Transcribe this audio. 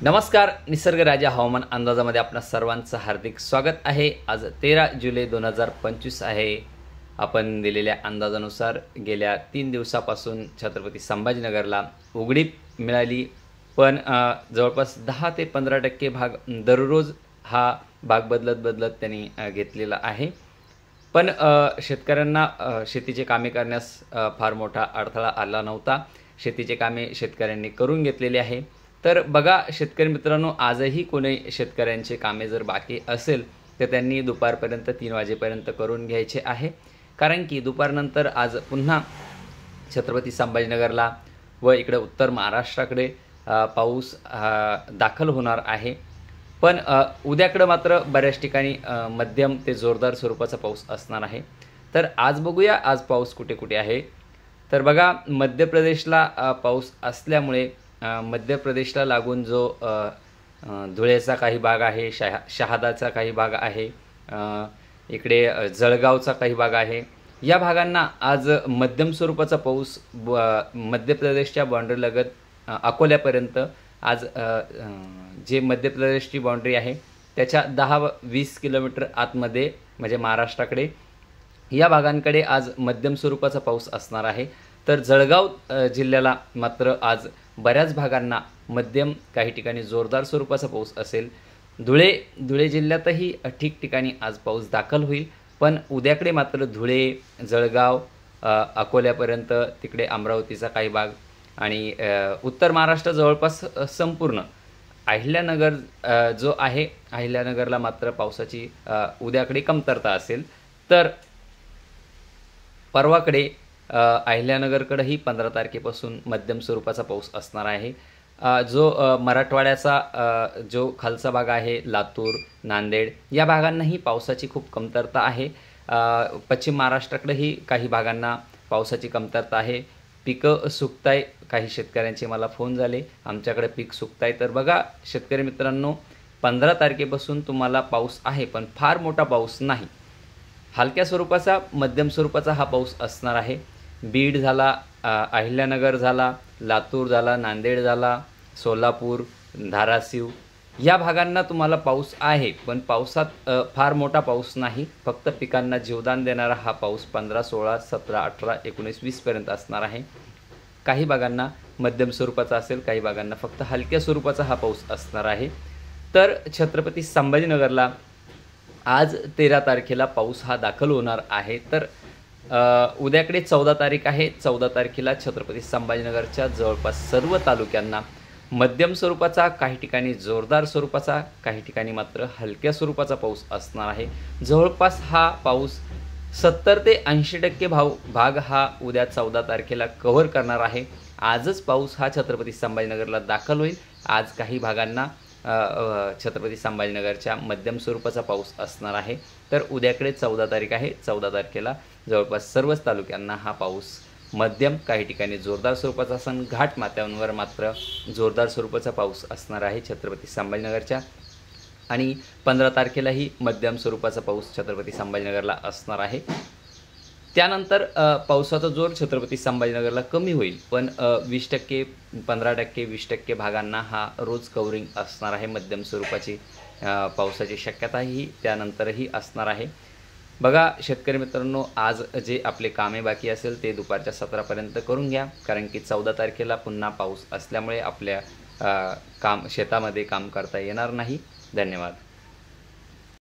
नमस्कार, निसर्ग राजा हवामान अंदाजामध्ये आपणा सर्वांचं हार्दिक स्वागत आहे। आज 13 जुलै 2025 आहे। आपण दिलेल्या अंदाजानुसार गेल्या 3 दिवसापासून छत्रपती संभाजीनगरला उघडीप मिळाली, पण जवळपास 10 ते 15% भाग दररोज हा भाग बदलत त्यांनी घेतलेला आहे। पण शेतकऱ्यांना शेतीचे कामे करण्यास फार मोठा अडथळा आला नव्हता। शेतीचे कामे शेतकऱ्यांनी करून घेतलेले आहे। तर बघा शेतकरी मित्रांनो, आजही कोणी शेतकऱ्यांचे कामे जर बाकी असेल तर त्यांनी दुपारपर्यंत 3 वाजेपर्यंत करून घ्यायचे आहे, कारण की दुपारनंतर आज पुन्हा छत्रपती संभाजीनगरला व इकडे उत्तर महाराष्ट्राकडे पाऊस दाखल होणार आहे। पण उद्याकडे मात्र बऱ्याच ठिकाणी मध्यम ते जोरदार स्वरूपाचा पाऊस असणार आहे। तर आज बघूया आज पाऊस कुठे कुठे आहे। तर बघा, मध्य प्रदेशला पाऊस असल्यामुळे मध्य प्रदेशला लागून जो धुळेचा काही भाग आहे, शहादाचा काही भाग आहे, इकडे जळगावचा काही भाग आहे, या भागांना आज मध्यम स्वरूपाचा पाऊस मध्य प्रदेशच्या बाँड्रीलगत अकोल्यापर्यंत आज जे मध्य प्रदेशची बाँड्री आहे त्याच्या 10-20 किलोमीटर आतमध्ये म्हणजे महाराष्ट्राकडे या भागांकडे आज मध्यम स्वरूपाचा पाऊस असणार आहे। तर जळगाव जिल्ह्याला मात्र आज बऱ्याच भागांना मध्यम, काही ठिकाणी जोरदार स्वरूपाचा पाऊस असेल। धुळे जिल्ह्यातही ठिकठिकाणी आज पाऊस दाखल होईल, पण उद्याकडे मात्र धुळे, जळगाव, अकोल्यापर्यंत, तिकडे अमरावतीचा काही भाग आणि उत्तर महाराष्ट्र जवळपास संपूर्ण अहिल्यानगर जो आहे, अहिल्यानगरला मात्र पावसाची उद्याकडे कमतरता असेल। तर परवाकडे अहिल्यानगरकडेही 15 तारखेपासून मध्यम स्वरूपाचा पाऊस असणार आहे। जो मराठवाड्याचा जो खालचा भाग आहे, लातूर, नांदेड या भागांनाही पावसाची खूप कमतरता आहे। पश्चिम महाराष्ट्राकडेही काही भागांना पावसाची कमतरता आहे। पिकं सुकताय, काही शेतकऱ्यांचे मला फोन झाले, आमच्याकडे पीक सुकताय। तर बघा शेतकरी मित्रांनो, 15 तारखेपासून तुम्हाला पाऊस आहे, पण फार मोठा पाऊस नाही, हलक्या स्वरूपाचा मध्यम स्वरूपाचा हा पाऊस असणार आहे। बीड झाला, अहिल्यानगर झाला, लातूर झाला, नांदेड झाला, सोलापूर, धाराशिव या भागांना तुम्हाला पाऊस आहे, पण पावसात फार मोठा पाऊस नाही, फक्त पिकांना जीवदान देणारा हा पाऊस 15, 16, 17, 18, 19, 20 पर्यंत असणार आहे। काही भागांना मध्यम स्वरूपाचा असेल, काही भागांना फक्त हलक्या स्वरूपाचा हा पाऊस असणार आहे। तर छत्रपती संभाजीनगरला आज 13 तारखेला पाऊस हा दाखल होणार आहे। तर उद्याकडे 14 तारीख आहे। 14 तारखेला छत्रपती संभाजीनगरच्या जवळपास सर्व तालुक्यांना मध्यम स्वरूपाचा, काही ठिकाणी जोरदार स्वरूपाचा, काही ठिकाणी मात्र हलक्या स्वरूपाचा पाऊस असणार आहे। जवळपास हा पाऊस 70 ते 80% भाग हा उद्या 14 तारखेला कव्हर करणार आहे। आजच पाऊस हा छत्रपती संभाजीनगरला दाखल होईल। आज काही भागांना छत्रपती संभाजीनगरच्या मध्यम स्वरूपाचा पाऊस असणार आहे। तर उद्याकडे 14 तारीख आहे। 14 तारखेला जवळपास सर्वच तालुक्यांना हा पाऊस मध्यम, काही ठिकाणी जोरदार स्वरूपाचा असून घाट माथ्यांवर मात्र जोरदार स्वरूपाचा पाऊस असणार आहे छत्रपती संभाजीनगरच्या। आणि 15 तारखेलाही मध्यम स्वरूपाचा पाऊस छत्रपती संभाजीनगरला असणार आहे। त्यानंतर पावसाचा जोर छत्रपती संभाजीनगरला कमी होईल, पण 20%, 15%, 20% भागांना हा रोज कव्हरिंग असणार आहे। मध्यम स्वरूपाची पावसाची शक्यताही त्यानंतरही असणार आहे। बघा शेतकरी मित्रांनो, आज जे आपले कामे बाकी असेल ते दुपारच्या 17पर्यंत करून घ्या, कारण की 14 तारखेला पुन्हा पाऊस असल्यामुळे आपल्या शेतामध्ये काम करता येणार नाही। धन्यवाद।